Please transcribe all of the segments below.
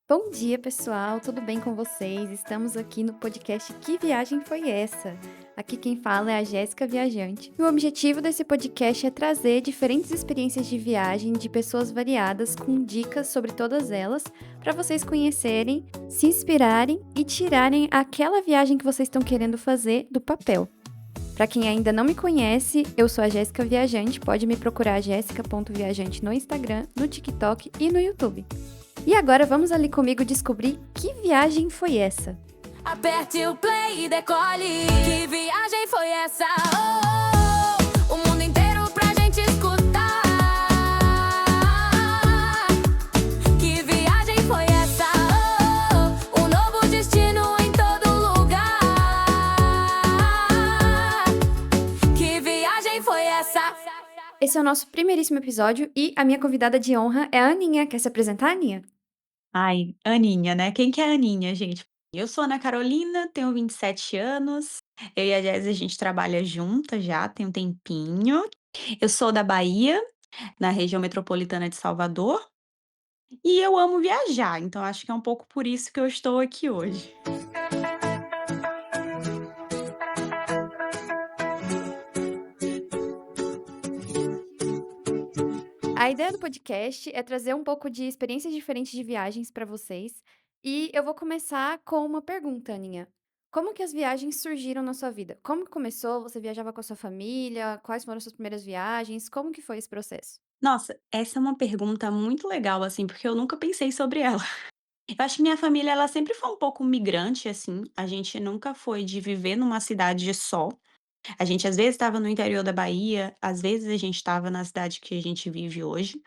Bom dia, pessoal. Tudo bem com vocês? Estamos aqui no podcast Que Viagem Foi Essa? Aqui quem fala é a Jéssica Viajante. E o objetivo desse podcast é trazer diferentes experiências de viagem de pessoas variadas com dicas sobre todas elas, para vocês conhecerem, se inspirarem e tirarem aquela viagem que vocês estão querendo fazer do papel. Para quem ainda não me conhece, eu sou a Jéssica Viajante. Pode me procurar jéssica.viajante no Instagram, no TikTok e no YouTube. E agora vamos ali comigo descobrir que viagem foi essa. Aperte o play e decole. Que viagem foi essa? Oh, oh, o mundo inteiro pra gente escutar. Que viagem foi essa? Oh, oh, um novo destino em todo lugar. Que viagem foi essa? Esse é o nosso primeiríssimo episódio e a minha convidada de honra é a Aninha. Quer se apresentar, Aninha? Ai, Aninha, né, quem que é a Aninha, gente? Eu sou Ana Carolina, tenho 27 anos, eu e a Jess, a gente trabalha juntas já tem um tempinho. Eu sou da Bahia, na região metropolitana de Salvador, e eu amo viajar, então acho que é um pouco por isso que eu estou aqui hoje. A ideia do podcast é trazer um pouco de experiências diferentes de viagens para vocês. E eu vou começar com uma pergunta, Aninha. Como que as viagens surgiram na sua vida? Como que começou? Você viajava com a sua família? Quais foram as suas primeiras viagens? Como que foi esse processo? Nossa, essa é uma pergunta muito legal, assim, porque eu nunca pensei sobre ela. Eu acho que minha família, ela sempre foi um pouco migrante, assim, a gente nunca foi de viver numa cidade só. A gente às vezes estava no interior da Bahia, às vezes a gente estava na cidade que a gente vive hoje.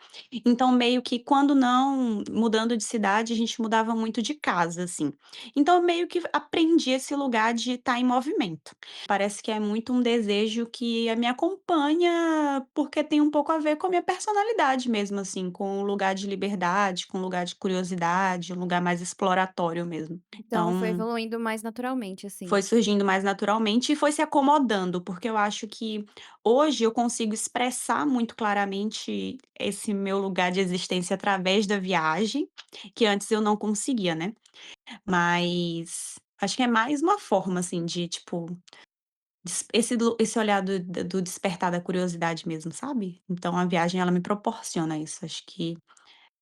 Então meio que quando não mudando de cidade, a gente mudava muito de casa, assim. Então eu meio que aprendi esse lugar de estar em movimento. Parece que é muito um desejo que me acompanha, porque tem um pouco a ver com a minha personalidade mesmo, assim, com um lugar de liberdade, com um lugar de curiosidade, um lugar mais exploratório mesmo. Então, foi Então evoluindo mais naturalmente, assim. foi surgindo mais naturalmente e foi se acomodando, porque eu acho que hoje eu consigo expressar muito claramente esse meu lugar de existência através da viagem, que antes eu não conseguia, né. Mas acho que é mais uma forma, assim, de tipo, esse olhar do despertar da curiosidade mesmo, sabe. Então a viagem ela me proporciona isso, acho que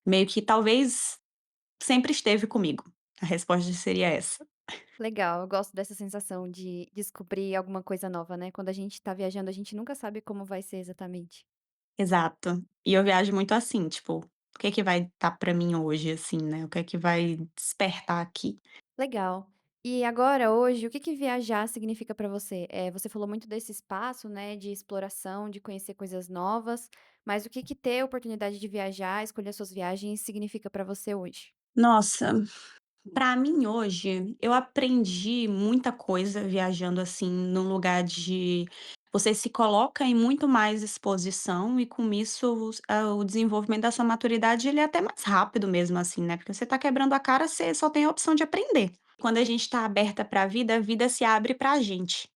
meio que talvez sempre esteve comigo. A resposta seria essa. Legal, eu gosto dessa sensação de descobrir alguma coisa nova, né? Quando a gente tá viajando, a gente nunca sabe como vai ser exatamente. Exato. E eu viajo muito assim, tipo, o que é que vai estar pra mim hoje, assim, né, o que é que vai despertar aqui. Legal. E agora, hoje, o que que viajar significa para você? Você falou muito desse espaço, né, de exploração, de conhecer coisas novas, mas o que que ter a oportunidade de viajar, escolher suas viagens, significa para você hoje? Nossa, pra mim hoje, eu aprendi muita coisa viajando, assim, num lugar de você se coloca em muito mais exposição e com isso o desenvolvimento da sua maturidade ele é até mais rápido mesmo, assim, né, porque você tá quebrando a cara, você só tem a opção de aprender. Quando a gente tá aberta pra vida, a vida se abre pra gente.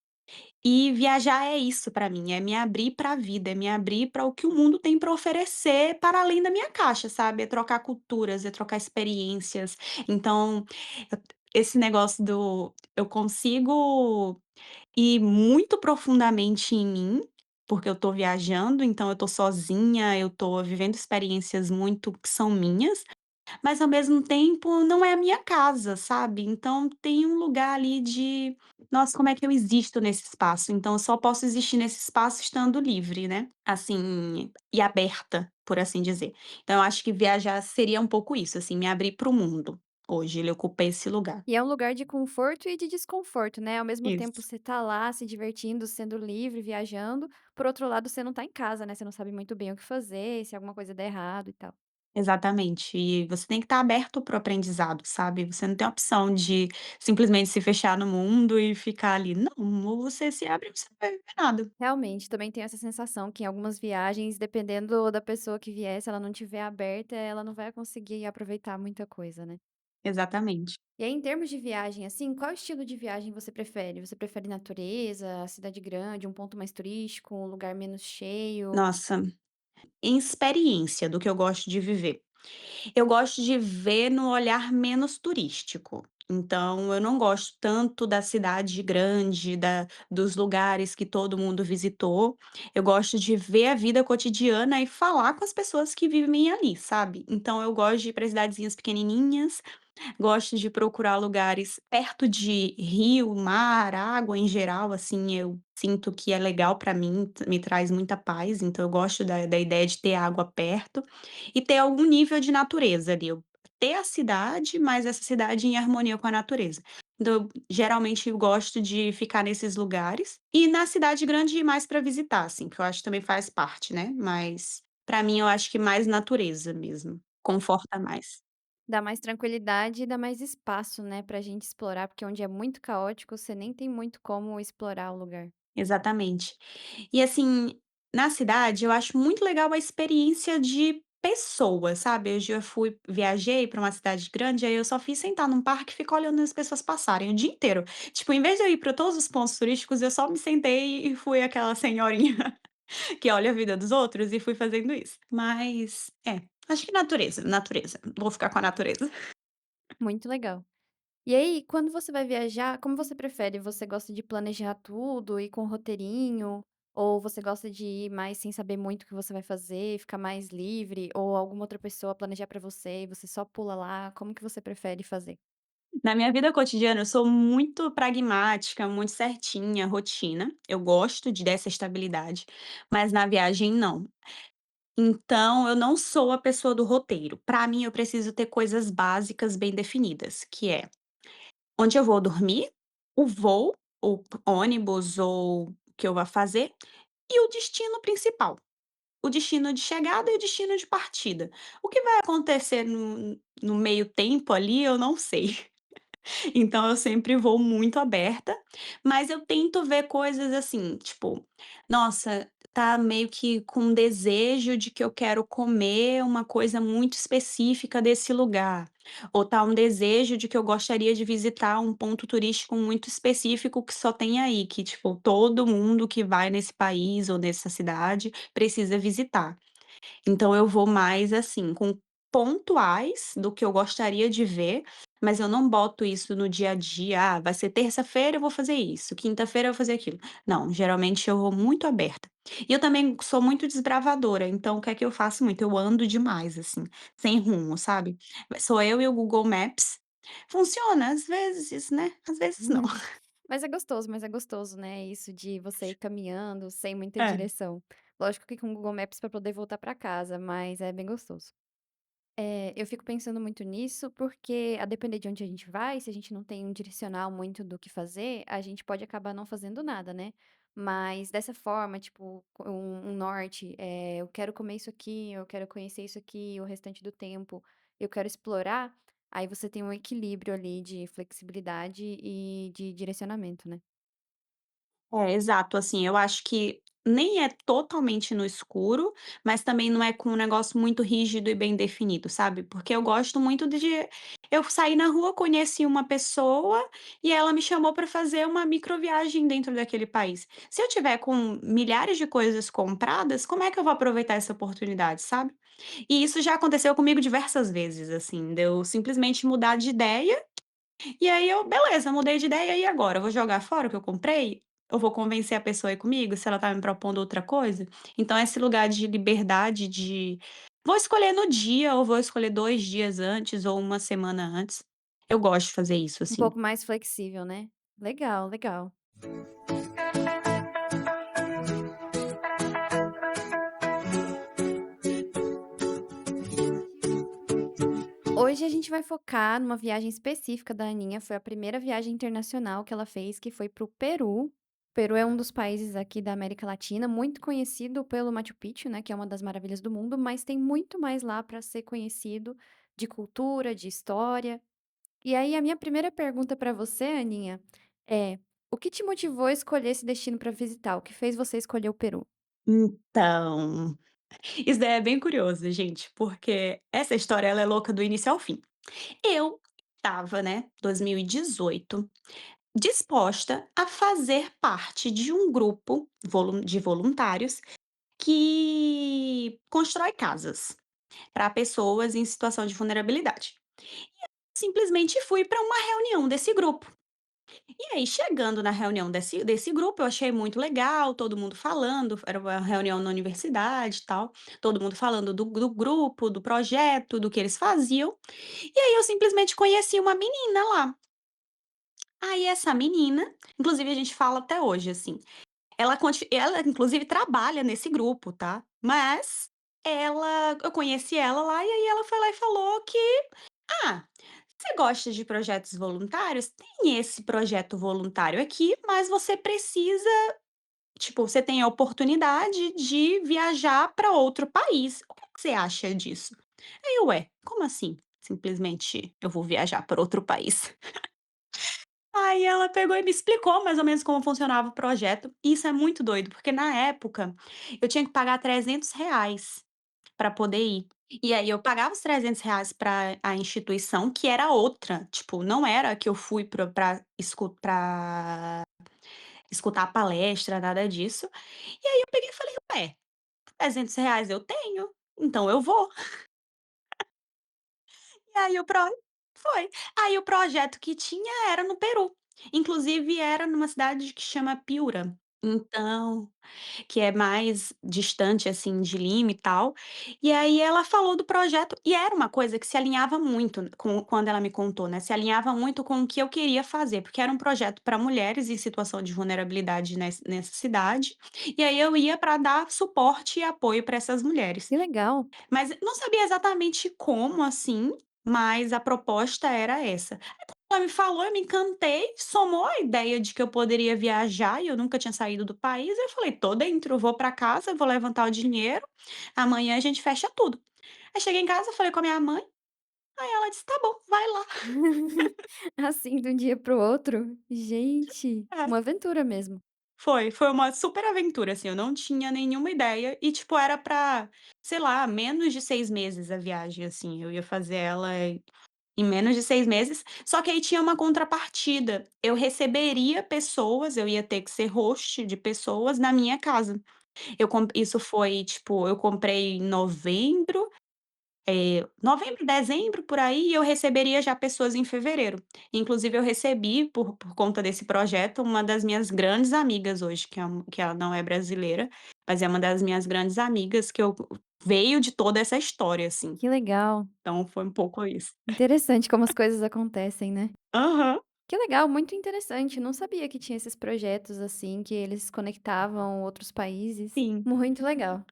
E viajar é isso pra mim, é me abrir pra vida, é me abrir para o que o mundo tem pra oferecer para além da minha caixa, sabe, é trocar culturas, é trocar experiências. Então, eu esse negócio do eu consigo ir muito profundamente em mim, porque eu tô viajando, então eu tô sozinha, eu tô vivendo experiências muito que são minhas, mas ao mesmo tempo não é a minha casa, sabe. Então tem um lugar ali de: "Nossa, como é que eu existo nesse espaço?". Então eu só posso existir nesse espaço estando livre, né, assim, e aberta, por assim dizer. Então eu acho que viajar seria um pouco isso, assim, me abrir para o mundo. Hoje ele ocupa esse lugar. E é um lugar de conforto e de desconforto, né? Ao mesmo tempo, Isso. você tá lá se divertindo, sendo livre, viajando. Por outro lado, você não tá em casa, né? Você não sabe muito bem o que fazer, se alguma coisa der errado e tal. Exatamente. E você tem que estar aberto para o aprendizado, sabe. Você não tem opção de simplesmente se fechar no mundo e ficar ali. Não, ou você se abre ou você não vai viver nada. Realmente, também tenho essa sensação que em algumas viagens, dependendo da pessoa que vier, se ela não tiver aberta, ela não vai conseguir aproveitar muita coisa, né. Exatamente. E aí, em termos de viagem, assim, qual estilo de viagem você prefere? Você prefere natureza, cidade grande, um ponto mais turístico, um lugar menos cheio? Nossa, em experiência do que eu gosto de viver. Eu gosto de ver no olhar menos turístico. Então, eu não gosto tanto da cidade grande, dos lugares que todo mundo visitou. Eu gosto de ver a vida cotidiana e falar com as pessoas que vivem ali, sabe? Então, eu gosto de ir para cidadezinhas pequenininhas. Gosto de procurar lugares perto de rio, mar, água em geral, assim, eu sinto que é legal para mim, me traz muita paz, então eu gosto da ideia de ter água perto e ter algum nível de natureza ali, eu ter a cidade, mas essa cidade em harmonia com a natureza. Então, geralmente eu gosto de ficar nesses lugares e na cidade grande ir mais para visitar, assim, que eu acho que também faz parte, né, mas para mim eu acho que mais natureza mesmo, conforta mais. Dá mais tranquilidade e dá mais espaço, né, pra gente explorar, porque onde é muito caótico, você nem tem muito como explorar o lugar. Exatamente. E assim, na cidade eu acho muito legal a experiência de pessoas, sabe. Eu já viajei para uma cidade grande, aí eu só fiz sentar num parque e ficar olhando as pessoas passarem o dia inteiro. Tipo, em vez de eu ir para todos os pontos turísticos, eu só me sentei e fui aquela senhorinha que olha a vida dos outros e fui fazendo isso. Mas, acho que natureza, natureza. Vou ficar com a natureza. Muito legal. E aí, quando você vai viajar, como você prefere? Você gosta de planejar tudo, ir com roteirinho, ou você gosta de ir mais sem saber muito o que você vai fazer, ficar mais livre, ou alguma outra pessoa planejar pra você e você só pula lá? Como que você prefere fazer? Na minha vida cotidiana, eu sou muito pragmática, muito certinha, rotina. Eu gosto dessa estabilidade, mas na viagem não. Então, eu não sou a pessoa do roteiro. Para mim, eu preciso ter coisas básicas bem definidas, que é onde eu vou dormir, o voo, o ônibus ou o que eu vou fazer e o destino principal. O destino de chegada e o destino de partida. O que vai acontecer no meio tempo ali, eu não sei. Então eu sempre vou muito aberta, mas eu tento ver coisas assim, tipo, nossa, tá meio que com desejo de que eu quero comer uma coisa muito específica desse lugar, ou tá um desejo de que eu gostaria de visitar um ponto turístico muito específico que só tem aí, que tipo, todo mundo que vai nesse país ou nessa cidade precisa visitar. Então eu vou mais, assim, com pontuais do que eu gostaria de ver, mas eu não boto isso no dia a dia: "Ah, vai ser terça-feira, eu vou fazer isso, quinta-feira eu vou fazer aquilo". Não, geralmente eu vou muito aberta. E eu também sou muito desbravadora, então o que é que eu faço muito? Eu ando demais, assim, sem rumo, sabe. Sou eu e o Google Maps. Funciona às vezes, né, às vezes não. Mas é gostoso, né, isso de você ir caminhando sem muita É. direção. Lógico que com o Google Maps pra poder voltar pra casa, mas é bem gostoso. Eu fico pensando muito nisso, porque a depender de onde a gente vai, se a gente não tem um direcional muito do que fazer, a gente pode acabar não fazendo nada, né. Mas dessa forma, tipo, com um norte, eu quero comer isso aqui, eu quero conhecer isso aqui, o restante do tempo eu quero explorar, aí você tem um equilíbrio ali de flexibilidade e de direcionamento, né. É, exato, assim, eu acho que nem é totalmente no escuro, mas também não é com um negócio muito rígido e bem definido, sabe? Porque eu gosto muito de eu saí na rua, conheci uma pessoa e ela me chamou para fazer uma microviagem dentro daquele país. Se eu tiver com milhares de coisas compradas, como é que eu vou aproveitar essa oportunidade, sabe? E isso já aconteceu comigo diversas vezes, assim, de eu simplesmente mudar de ideia e aí eu, beleza, mudei de ideia, e agora? Eu vou jogar fora o que eu comprei? Eu vou convencer a pessoa a ir comigo, se ela tá me propondo outra coisa? Então esse lugar de liberdade de vou escolher no dia, ou vou escolher 2 dias antes, ou uma semana antes. Eu gosto de fazer isso, Um assim. pouco mais flexível, né. Legal, legal. Hoje a gente vai focar numa viagem específica da Aninha, foi a primeira viagem internacional que ela fez, que foi para o Peru. O Peru é um dos países aqui da América Latina, muito conhecido pelo Machu Picchu, né, que é uma das maravilhas do mundo, mas tem muito mais lá para ser conhecido de cultura, de história. E aí a minha primeira pergunta para você, Aninha, é: o que te motivou a escolher esse destino para visitar? O que fez você escolher o Peru? Então, isso daí é bem curioso, gente, porque essa história ela é louca do início ao fim. Eu estava, né, 2018, disposta a fazer parte de um grupo de voluntários que constrói casas. para pessoas em situação de vulnerabilidade. Simplesmente fui para uma reunião desse grupo. E aí, chegando na reunião desse grupo, eu achei muito legal, todo mundo falando, era uma reunião na universidade e tal, todo mundo falando do grupo, do projeto, do que eles faziam. E aí eu simplesmente conheci uma menina lá. Aí essa menina, inclusive a gente fala até hoje, assim, ela inclusive trabalha nesse grupo, tá, mas eu conheci ela lá, e aí ela foi lá e falou que: "Ah, você gosta de projetos voluntários? Tem esse projeto voluntário aqui, mas você precisa, tipo, você tem a oportunidade de viajar para outro país. O que que você acha disso?" Aí eu: "Ué, como assim? Simplesmente eu vou viajar para outro país?" Aí ela pegou e me explicou mais ou menos como funcionava o projeto. E isso é muito doido, porque na época eu tinha que pagar R$ 300 para poder ir. E aí eu pagava os R$ 300 para a instituição, que era outra, tipo, não era que eu fui pra escutar a palestra, nada disso. E aí eu peguei e falei: "Ué, R$ 300 eu tenho, então eu vou". E aí o pro foi. Aí o projeto que tinha era no Peru. Inclusive era numa cidade que chama Piura. Então, que é mais distante, assim, de Lima e tal. E aí ela falou do projeto e era uma coisa que se alinhava muito com quando ela me contou, né, se alinhava muito com o que eu queria fazer, porque era um projeto para mulheres em situação de vulnerabilidade nessa cidade, e aí eu ia para dar suporte e apoio para essas mulheres. Que legal. Mas não sabia exatamente como, assim, mas a proposta era essa. Aí quando ela me falou, eu me encantei, somou a ideia de que eu poderia viajar e eu nunca tinha saído do país, eu falei: "Tô dentro, vou pra casa, vou levantar o dinheiro, amanhã a gente fecha tudo". Aí cheguei em casa, falei com a minha mãe, aí ela disse: "Tá bom, vai lá". Assim, de um dia para o outro? Gente, É. uma aventura mesmo. Foi uma super aventura, assim, eu não tinha nenhuma ideia e, tipo, era pra, sei lá, menos de 6 meses a viagem, assim, eu ia fazer ela em menos de 6 meses, só que aí tinha uma contrapartida, eu receberia pessoas, eu ia ter que ser host de pessoas na minha casa. Isso foi, tipo, eu comprei em novembro, dezembro, por aí, e eu receberia já pessoas em fevereiro. Inclusive eu recebi, por conta desse projeto, uma das minhas grandes amigas hoje, que ela não é brasileira, mas é uma das minhas grandes amigas que eu veio de toda essa história, assim. Que legal. Então foi um pouco isso. Interessante como as coisas acontecem, né. Aham, Que legal, muito interessante, não sabia que tinha esses projetos, assim, que eles conectavam outros países. sim. Muito legal.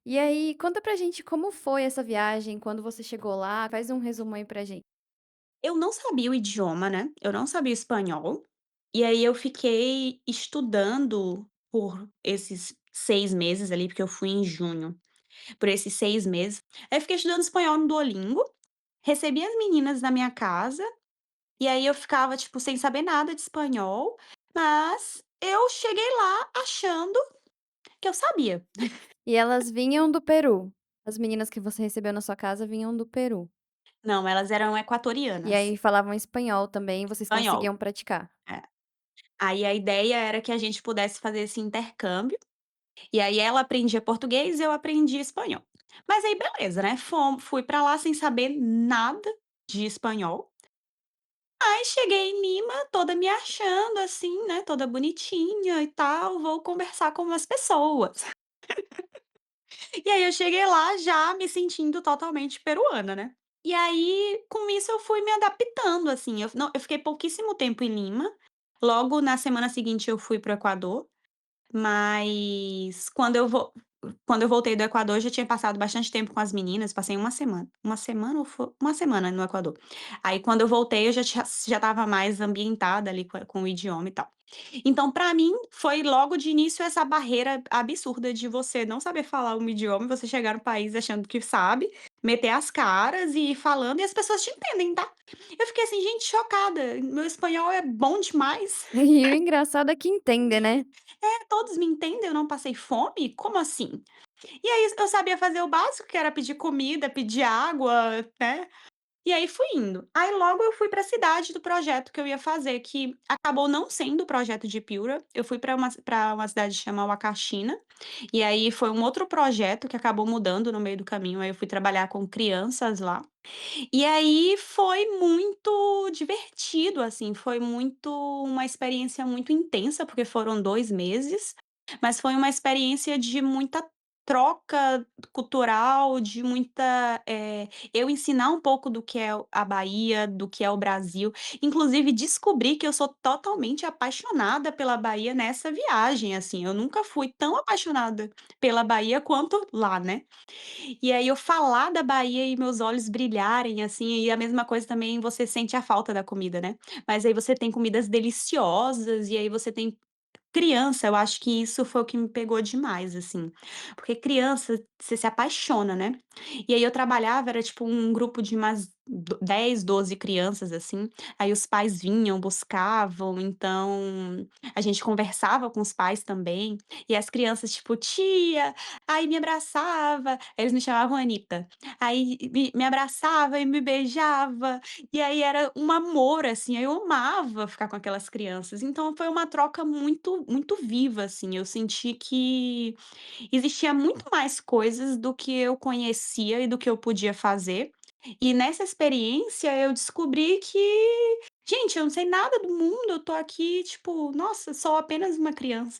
E aí, conta pra gente como foi essa viagem, quando você chegou lá, faz um resumo aí pra gente. Eu não sabia o idioma, né, eu não sabia espanhol, e aí eu fiquei estudando por esses 6 meses ali, porque eu fui em junho, por esses 6 meses. Aí eu fiquei estudando espanhol no Duolingo, recebi as meninas na minha casa, e aí eu ficava, tipo, sem saber nada de espanhol, mas eu cheguei lá achando que eu sabia. E elas vinham do Peru? As meninas que você recebeu na sua casa vinham do Peru? Não, elas eram E equatorianas, aí falavam espanhol também, vocês espanhol. conseguiam praticar? É. Aí a ideia era que a gente pudesse fazer esse intercâmbio. E aí ela aprendia português, eu aprendi espanhol. Mas aí beleza, né, fui pra lá sem saber nada de espanhol. Aí cheguei em Lima toda me achando, assim, né, toda bonitinha e tal, vou conversar com umas pessoas. E aí eu cheguei lá já me sentindo totalmente peruana, né. E aí, com isso eu fui me adaptando, assim, eu fiquei pouquíssimo tempo em Lima, logo na semana seguinte eu fui para o Equador. Mas quando eu voltei do Equador, eu já tinha passado bastante tempo com as meninas, passei uma semana ou fo uma semana no Equador. Aí quando eu voltei, eu já estava mais ambientada ali com o idioma e tal. Então pra mim, foi logo de início essa barreira absurda de você não saber falar um idioma e você chegar no país achando que sabe, meter as caras e ir falando e as pessoas te entendem, tá. Eu fiquei assim: "Gente, chocada, meu espanhol é bom demais". E o engraçado é que entende, né? Todos me entendem, eu não passei fome? Como assim? E aí eu sabia fazer o básico, que era pedir comida, pedir água, né, E aí fui indo. Aí logo eu fui para a cidade do projeto que eu ia fazer, que acabou não sendo o projeto de Piura, eu fui para uma cidade que chama Huacachina, e aí foi um outro projeto que acabou mudando no meio do caminho, aí eu fui trabalhar com crianças lá. E aí foi muito divertido, assim, foi muito uma experiência muito intensa, porque foram 2 meses, mas foi uma experiência de muita troca cultural, de muita, eu ensinar um pouco do que é a Bahia, do que é o Brasil, inclusive descobri que eu sou totalmente apaixonada pela Bahia nessa viagem, assim, eu nunca fui tão apaixonada pela Bahia quanto lá, né. E aí eu falar da Bahia e meus olhos brilharem, assim, e a mesma coisa também você sente a falta da comida, né. Mas aí você tem comidas deliciosas, e aí você tem criança, eu acho que isso foi o que me pegou demais, assim, porque criança, você se apaixona, né. E aí eu trabalhava, era tipo um grupo de umas 10, 12 crianças, assim, aí os pais vinham, buscavam, então a gente conversava com os pais também, e as crianças tipo: "Tia", aí me abraçava, eles me chamavam Anita, aí me abraçava e me beijava, e aí era um amor, assim, eu amava ficar com aquelas crianças, então foi uma troca muito muito viva, assim, eu senti que existia muito mais coisas do que eu conhecia e do que eu podia fazer, e nessa experiência eu descobri que: "Gente, eu não sei nada do mundo, eu tô aqui, tipo, nossa, sou apenas uma criança",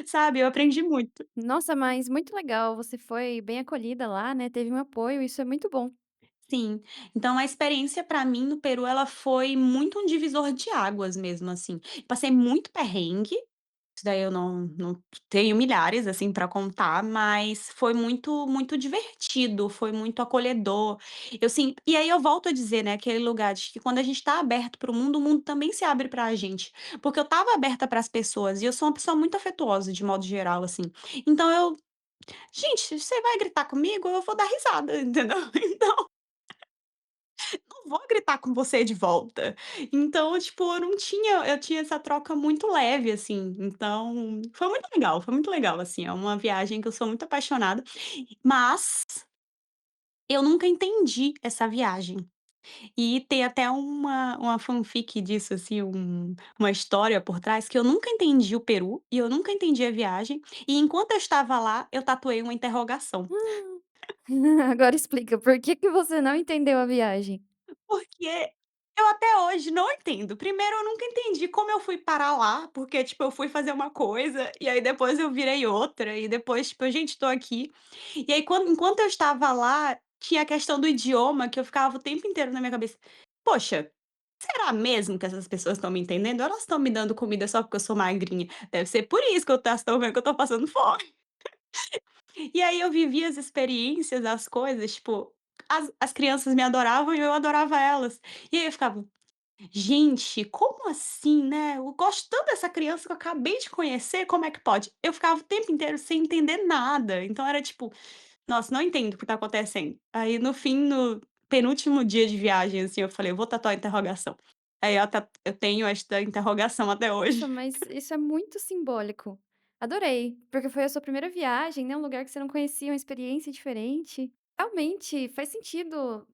sabe, eu aprendi muito. Nossa, mas muito legal, você foi bem acolhida lá, né, teve um apoio, isso é muito bom. Sim. Então a experiência pra mim no Peru, ela foi muito um divisor de águas mesmo, assim. Passei muito perrengue, isso daí eu não tenho milhares, assim, pra contar, mas foi muito muito divertido, foi muito acolhedor. E aí eu volto a dizer, né, aquele lugar de que quando a gente tá aberto para o mundo também se abre pra gente. Porque eu estava aberta para as pessoas e eu sou uma pessoa muito afetuosa de modo geral, assim. Então eu: "Gente, você vai gritar comigo, eu vou dar risada", entendeu? Então não vou gritar com você de volta. Então, tipo, eu tinha essa troca muito leve, assim, então foi muito legal, assim, é uma viagem que eu sou muito apaixonada, mas eu nunca entendi essa viagem. E tem até uma fanfic disso, assim, uma história por trás, que eu nunca entendi o Peru, e eu nunca entendi a viagem, e enquanto eu estava lá, eu tatuei uma interrogação. Agora explica, por que que você não entendeu a viagem? Porque eu até hoje não entendo. Primeiro, eu nunca entendi como eu fui parar lá, porque, tipo, eu fui fazer uma coisa, e aí depois eu virei outra, e depois, tipo, gente, tô aqui. E aí, enquanto eu estava lá, tinha a questão do idioma, que eu ficava o tempo inteiro na minha cabeça: "Poxa, será mesmo que essas pessoas estão me entendendo? Ou elas estão me dando comida só porque eu sou magrinha? Deve ser por isso que elas estão vendo que eu tô passando fome". E aí eu vivia as experiências, as coisas, tipo, as crianças me adoravam e eu adorava elas. E aí eu ficava: "Gente, como assim, né, eu gosto tanto dessa criança que eu acabei de conhecer, como é que pode?". Eu ficava o tempo inteiro sem entender nada, então era tipo: "Nossa, não entendo o que tá acontecendo". Aí no fim, no penúltimo dia de viagem, assim, eu falei: "Eu vou tatuar a interrogação". Aí eu tenho esta interrogação até Nossa, hoje. mas isso é muito simbólico. Adorei, porque foi a sua primeira viagem, né, um lugar que você não conhecia, uma experiência diferente. Realmente faz sentido,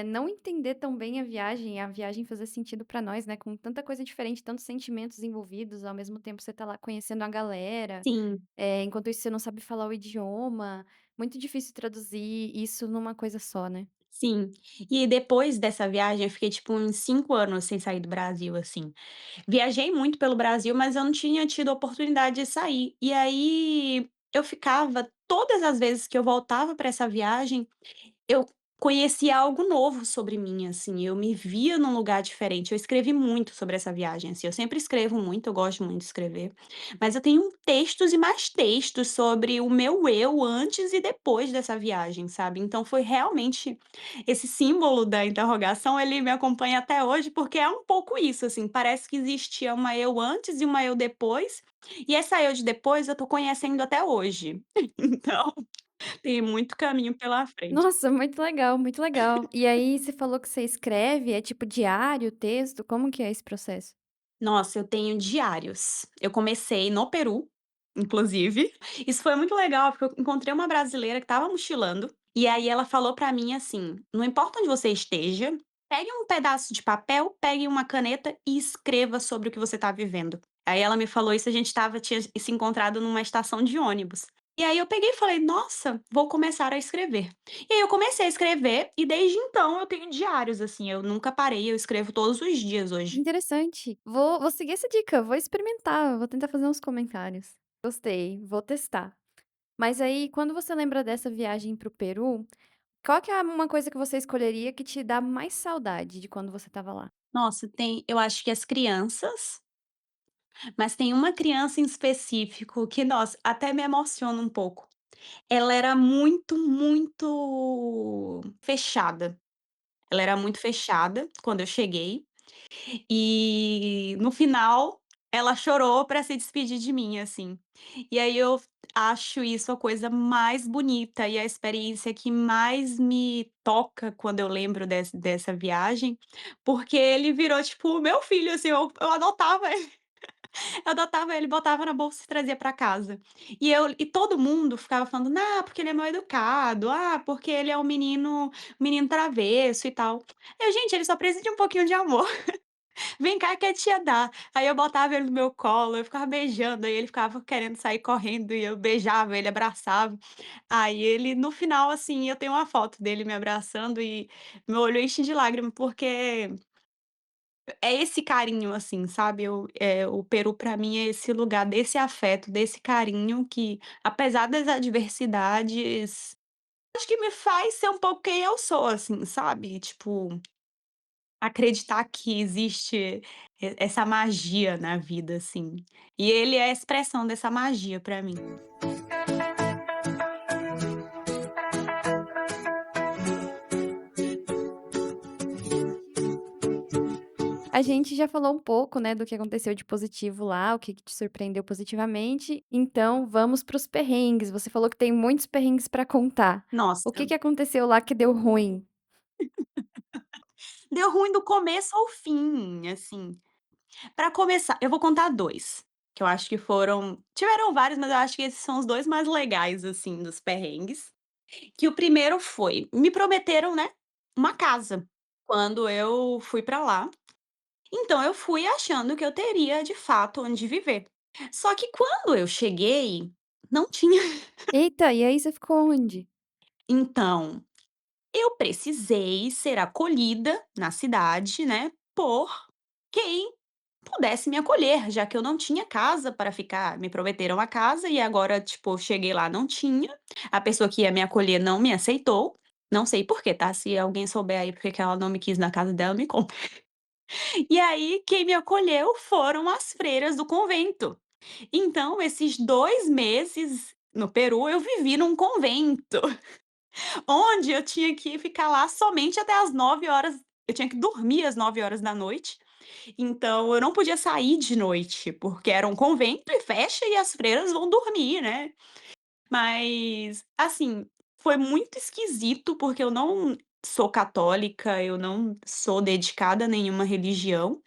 não entender tão bem a viagem fazer sentido pra nós, né, com tanta coisa diferente, tantos sentimentos envolvidos, ao mesmo tempo você tá lá conhecendo a galera, Sim. enquanto isso você não sabe falar o idioma, muito difícil traduzir isso numa coisa só, né. Sim. E depois dessa viagem, eu fiquei, tipo, uns 5 anos sem sair do Brasil, assim. Viajei muito pelo Brasil, mas eu não tinha tido a oportunidade de sair. E aí, eu ficava todas as vezes que eu voltava para essa viagem, eu conhecia algo novo sobre mim, assim, eu me via num lugar diferente. Eu escrevi muito sobre essa viagem, assim, eu sempre escrevo muito, eu gosto muito de escrever, mas eu tenho textos e mais textos sobre o meu eu antes e depois dessa viagem, sabe. Então foi realmente esse símbolo da interrogação, ele me acompanha até hoje, porque é um pouco isso, assim, parece que existia uma eu antes e uma eu depois, e essa eu de depois eu tô conhecendo até hoje. Então, tem muito caminho pela frente. Nossa, muito legal, muito legal. E aí você falou que você escreve, é tipo diário, texto, como que é esse processo? Nossa, eu tenho diários. Eu comecei no Peru, inclusive. Isso foi muito legal, porque eu encontrei uma brasileira que estava mochilando, e aí ela falou pra mim assim: "Não importa onde você esteja, pegue um pedaço de papel, pegue uma caneta e escreva sobre o que você está vivendo". Aí ela me falou isso, a gente tinha se encontrado numa estação de ônibus. E aí eu peguei e falei: "Nossa, vou começar a escrever". E aí eu comecei a escrever e desde então eu tenho diários, assim, eu nunca parei, eu escrevo todos os dias hoje. Interessante. Vou seguir essa dica, vou experimentar, vou tentar fazer uns comentários. Gostei, vou testar. Mas aí, quando você lembra dessa viagem para o Peru, qual que é uma coisa que você escolheria que te dá mais saudade de quando você estava lá? Nossa, eu acho que as crianças, mas tem uma criança em específico que, nossa, até me emociona um pouco. Ela era muito, muito fechada. Ela era muito fechada quando eu cheguei, e no final ela chorou para se despedir de mim, assim. E aí eu acho isso a coisa mais bonita e a experiência que mais me toca quando eu lembro dessa viagem, porque ele virou tipo o meu filho, assim, eu adotava eu adotava ele, botava na bolsa e trazia pra casa. E todo mundo ficava falando: "Ah, porque ele é mal educado. Ah, porque ele é um menino travesso e tal". Eu: "Gente, ele só precisa de um pouquinho de amor. Vem cá que a tia dá". Aí eu botava ele no meu colo, eu ficava beijando, aí ele ficava querendo sair correndo e eu beijava ele, abraçava. Aí ele no final, assim, eu tenho uma foto dele me abraçando e meu olho enche de lágrima, porque é esse carinho, assim, sabe, o Peru pra mim é esse lugar desse afeto, desse carinho que, apesar das adversidades, acho que me faz ser um pouco quem eu sou, assim, sabe, tipo, acreditar que existe essa magia na vida, assim. E ele é a expressão dessa magia pra mim. A gente já falou um pouco, né, do que aconteceu de positivo lá, o que que te surpreendeu positivamente, então vamos para os perrengues. Você falou que tem muitos perrengues para contar. O Nossa, que que aconteceu lá que deu ruim? deu ruim do começo ao fim, assim. Pra começar, eu vou contar 2 que eu acho que tiveram vários, mas eu acho que esses são os 2 mais legais, assim, dos perrengues. Que o primeiro foi, me prometeram, né, uma casa, quando eu fui pra lá. Então eu fui achando que eu teria, de fato, onde viver. Só que quando eu cheguei, não tinha. Eita, e aí você ficou onde? Então, eu precisei ser acolhida na cidade, né, por quem pudesse me acolher, já que eu não tinha casa para ficar. Me prometeram a casa e agora, tipo, eu cheguei lá, não tinha. A pessoa que ia me acolher não me aceitou. Não sei por quê, tá? Se alguém souber aí porque que ela não me quis na casa dela, me conta. E aí, quem me acolheu foram as freiras do convento. Então, esses 2 meses no Peru, eu vivi num convento, onde eu tinha que ficar lá somente até as 9 horas. Eu tinha que dormir às 9 horas da noite. Então eu não podia sair de noite, porque era um convento e fecha e as freiras vão dormir, né. Mas, assim, foi muito esquisito, porque eu não sou católica, eu não sou dedicada a nenhuma religião,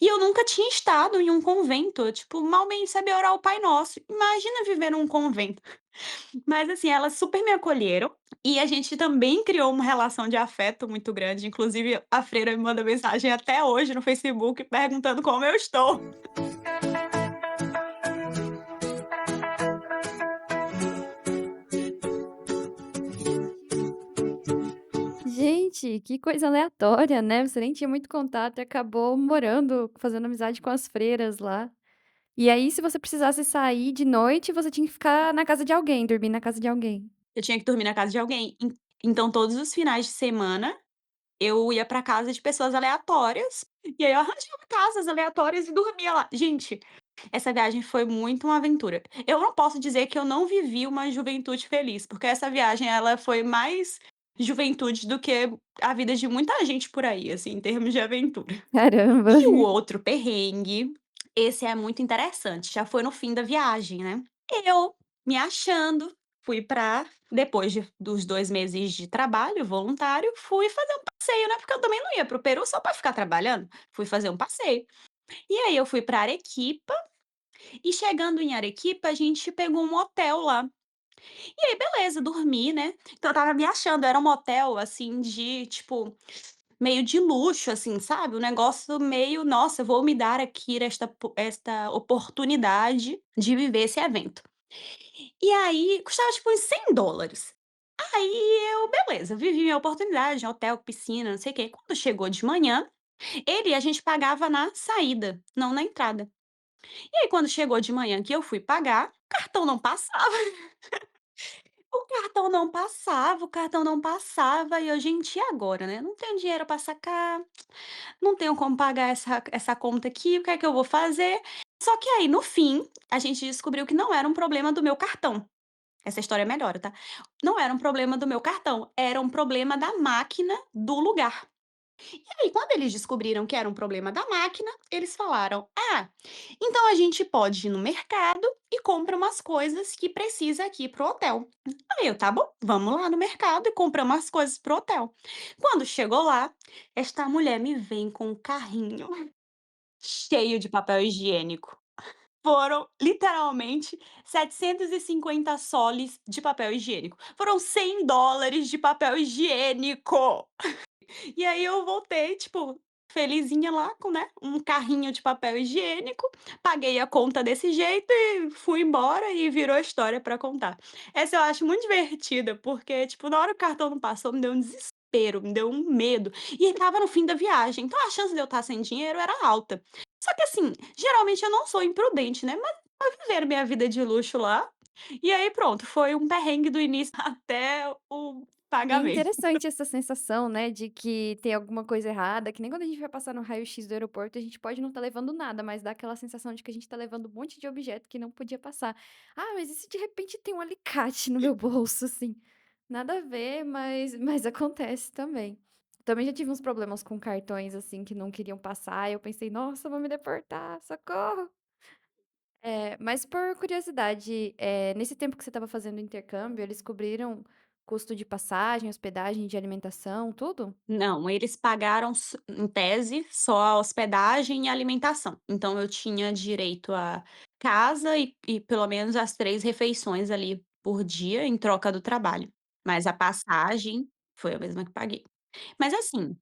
e eu nunca tinha estado em um convento, eu, tipo, mal bem sabia orar o Pai Nosso, imagina viver num convento. Mas, assim, elas super me acolheram, e a gente também criou uma relação de afeto muito grande, inclusive a freira me manda mensagem até hoje no Facebook perguntando como eu estou. Gente, que coisa aleatória, né, você nem tinha muito contato e acabou morando, fazendo amizade com as freiras lá. E aí, se você precisasse sair de noite, você tinha que ficar na casa de alguém, dormir na casa de alguém. Eu tinha que dormir na casa de alguém. Então todos os finais de semana, eu ia pra casa de pessoas aleatórias, e aí eu arranjava casas aleatórias e dormia lá. Gente, essa viagem foi muito uma aventura. Eu não posso dizer que eu não vivi uma juventude feliz, porque essa viagem ela foi mais juventude do que a vida de muita gente por aí, assim, em termos de aventura. Caramba. E o outro perrengue, esse é muito interessante, já foi no fim da viagem, né. Eu, me achando, fui pra depois dos 2 meses de trabalho voluntário, fui fazer um passeio, né, porque eu também não ia para o Peru só pra ficar trabalhando, fui fazer um passeio. E aí eu fui pra Arequipa E chegando em Arequipa, a gente pegou um hotel lá. E aí beleza, dormi, né. Então eu estava me achando, era um hotel, assim, de tipo, meio de luxo, assim, sabe, um negócio meio: "Nossa, vou me dar aqui esta oportunidade de viver esse evento". E aí custava tipo uns $100. Aí eu, beleza, vivi minha oportunidade, hotel, piscina, não sei o quê. Quando chegou de manhã, a gente pagava na saída, não na entrada. E aí quando chegou de manhã que eu fui pagar, o cartão não passava. O cartão não passava e eu: "Gente, e agora, né? Não tenho dinheiro pra sacar, não tenho como pagar essa conta aqui, o que é que eu vou fazer?". Só que aí, no fim, a gente descobriu que não era um problema do meu cartão. Essa história melhora, tá? Não era um problema do meu cartão, era um problema da máquina do lugar. E aí, quando eles descobriram que era um problema da máquina, eles falaram: "Ah, então a gente pode ir no mercado e compra umas coisas que precisa aqui pro hotel". Aí eu: "Tá bom, vamos lá no mercado e compramos as coisas pro hotel". Quando chegou lá, esta mulher me vem com um carrinho cheio de papel higiênico. Foram literalmente 750 soles de papel higiênico. Foram $100 de papel higiênico. E aí eu voltei, tipo, felizinha lá com, né, um carrinho de papel higiênico, paguei a conta desse jeito e fui embora e virou história pra contar. Essa eu acho muito divertida, porque, tipo, na hora que o cartão não passou, me deu um desespero, me deu um medo, e estava no fim da viagem, então a chance de eu estar sem dinheiro era alta. Só que assim, geralmente eu não sou imprudente, né, mas eu viver minha vida de luxo lá, e aí pronto, foi um perrengue do início até o E é pagamento. interessante essa sensação, né, de que tem alguma coisa errada, que nem quando a gente vai passar no raio-x do aeroporto, a gente pode não estar levando nada, mas dá aquela sensação de que a gente tá levando um monte de objeto que não podia passar. Ah, mas e se de repente tem um alicate no meu bolso, assim? Nada a ver, mas acontece também. Também já tive uns problemas com cartões, assim, que não queriam passar, e eu pensei: "Nossa, vão me deportar, socorro". Mas por curiosidade, nesse tempo que você estava fazendo intercâmbio, eles cobriram custo de passagem, hospedagem, de alimentação, tudo? Não, eles pagaram em tese, só a hospedagem e alimentação. Então eu tinha direito a casa e pelo menos as 3 refeições ali por dia em troca do trabalho. Mas a passagem foi a mesma que paguei. Mas assim,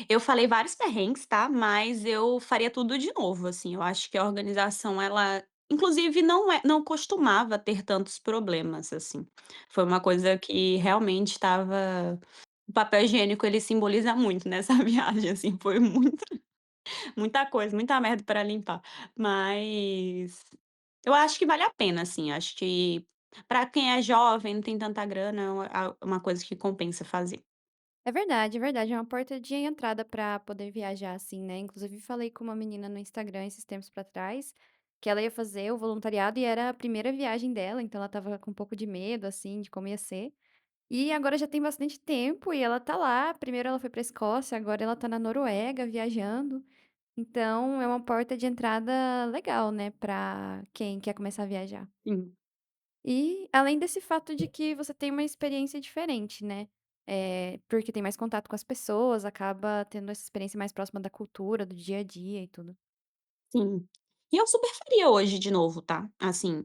eu falei vários perrengues, tá, mas eu faria tudo de novo, assim, eu acho que a organização ela inclusive não costumava ter tantos problemas, assim. Foi uma coisa que realmente estava o papel higiênico ele simboliza muito nessa viagem, assim, foi muita coisa, muita merda para limpar. Mas eu acho que vale a pena, assim, acho que para quem é jovem, não tem tanta grana, é uma coisa que compensa fazer. É verdade, é uma porta de entrada para poder viajar, assim, né. Inclusive falei com uma menina no Instagram esses tempos pra trás, que ela ia fazer o voluntariado e era a primeira viagem dela, então ela estava com um pouco de medo, assim, de como ia ser. E agora já tem bastante tempo e ela tá lá, primeiro ela foi pra Escócia, agora ela tá na Noruega viajando. Então é uma porta de entrada legal, né, pra quem quer começar a viajar. Sim. E além desse fato de que você tem uma experiência diferente, né, porque tem mais contato com as pessoas, acaba tendo essa experiência mais próxima da cultura, do dia a dia e tudo. Sim. E eu super faria hoje de novo, tá. Assim,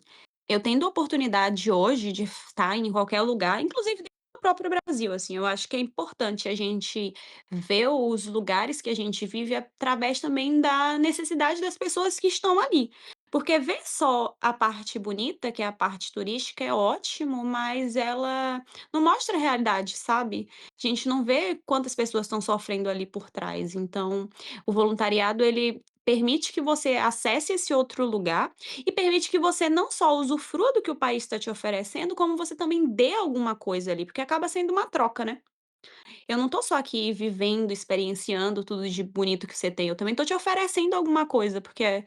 eu tendo a oportunidade hoje de estar em qualquer lugar, inclusive dentro do próprio Brasil, assim, eu acho que é importante a gente ver os lugares que a gente vive através também da necessidade das pessoas que estão ali. Porque ver só a parte bonita, que é a parte turística, é ótimo, mas ela não mostra a realidade, sabe. A gente não vê quantas pessoas estão sofrendo ali por trás. Então, o voluntariado ele permite que você acesse esse outro lugar e permite que você não só usufrua do que o país está te oferecendo, como você também dê alguma coisa ali, porque acaba sendo uma troca, né. Eu não tô só aqui vivendo, experienciando tudo de bonito que você tem, eu também tô te oferecendo alguma coisa, porque a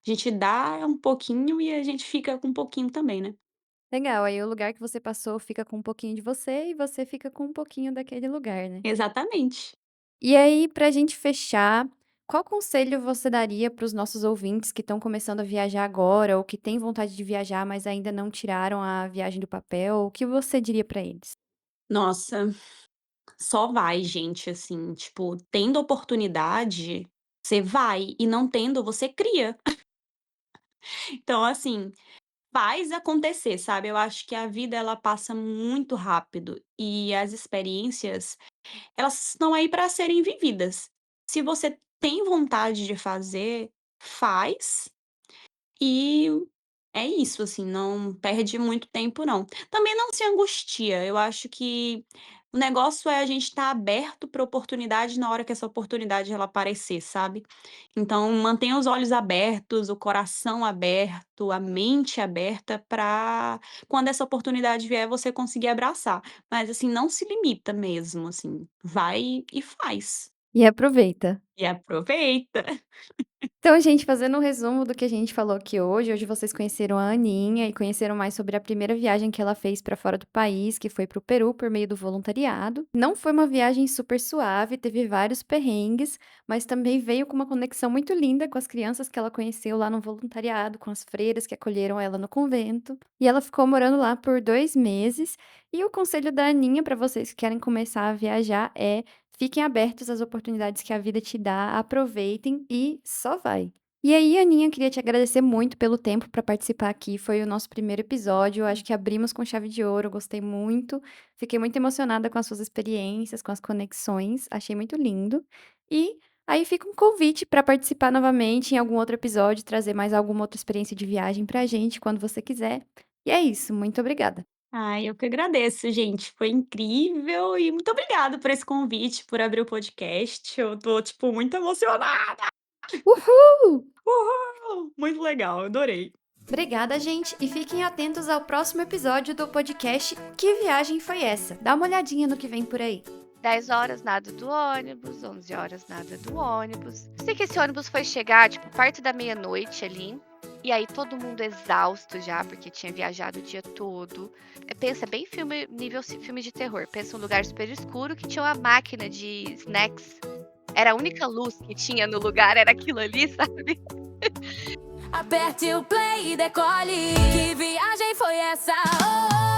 gente dá um pouquinho e a gente fica com um pouquinho também, né. Legal, aí o lugar que você passou fica com um pouquinho de você e você fica com um pouquinho daquele lugar, né. Exatamente. E aí, pra gente fechar, qual conselho você daria para os nossos ouvintes que estão começando a viajar agora ou que têm vontade de viajar, mas ainda não tiraram a viagem do papel? O que você diria pra eles? Nossa, só vai gente, assim, tipo, tendo oportunidade, você vai, e não tendo, você cria. Então, assim, faz acontecer, sabe. Eu acho que a vida ela passa muito rápido e as experiências, elas estão aí para serem vividas. Se você tem vontade de fazer, faz e é isso, assim, não perde muito tempo não. Também não se angustia, eu acho que o negócio é a gente estar aberto para oportunidade na hora que essa oportunidade ela aparecer, sabe. Então mantenha os olhos abertos, o coração aberto, a mente aberta para quando essa oportunidade vier você conseguir abraçar. Mas assim, não se limita mesmo, assim, vai e faz. E aproveita. E aproveita. Então, gente, fazendo um resumo do que a gente falou aqui hoje vocês conheceram a Aninha e conheceram mais sobre a primeira viagem que ela fez para fora do país, que foi para o Peru por meio do voluntariado. Não foi uma viagem super suave, teve vários perrengues, mas também veio com uma conexão muito linda com as crianças que ela conheceu lá no voluntariado, com as freiras que acolheram ela no convento. E ela ficou morando lá por 2 meses. E o conselho da Aninha para vocês que querem começar a viajar é: fiquem abertos às oportunidades que a vida te dá, aproveitem e só vai. E aí, Aninha, queria te agradecer muito pelo tempo para participar aqui. Foi o nosso primeiro episódio. Eu acho que abrimos com chave de ouro. Gostei muito. Fiquei muito emocionada com as suas experiências, com as conexões. Achei muito lindo. E aí fica um convite para participar novamente em algum outro episódio, trazer mais alguma outra experiência de viagem para a gente quando você quiser. E é isso. Muito obrigada. Ai, eu que agradeço, gente. Foi incrível e muito obrigada por esse convite, por abrir o podcast. Eu tô, tipo, muito emocionada. Uhul! Uhul! Muito legal, adorei. Obrigada, gente, e fiquem atentos ao próximo episódio do podcast Que Viagem Foi Essa? Dá uma olhadinha no que vem por aí. 10 horas nada do ônibus, 11 horas nada do ônibus. Sei que esse ônibus foi chegar, tipo, perto da meia-noite ali. E aí todo mundo exausto já, porque tinha viajado o dia todo. Pensa bem filme, nível filme de terror. Pensa um lugar super escuro que tinha uma máquina de snacks. Era a única luz que tinha no lugar, era aquilo ali, sabe? Aperte o play e decole. Que viagem foi essa? Oh, oh.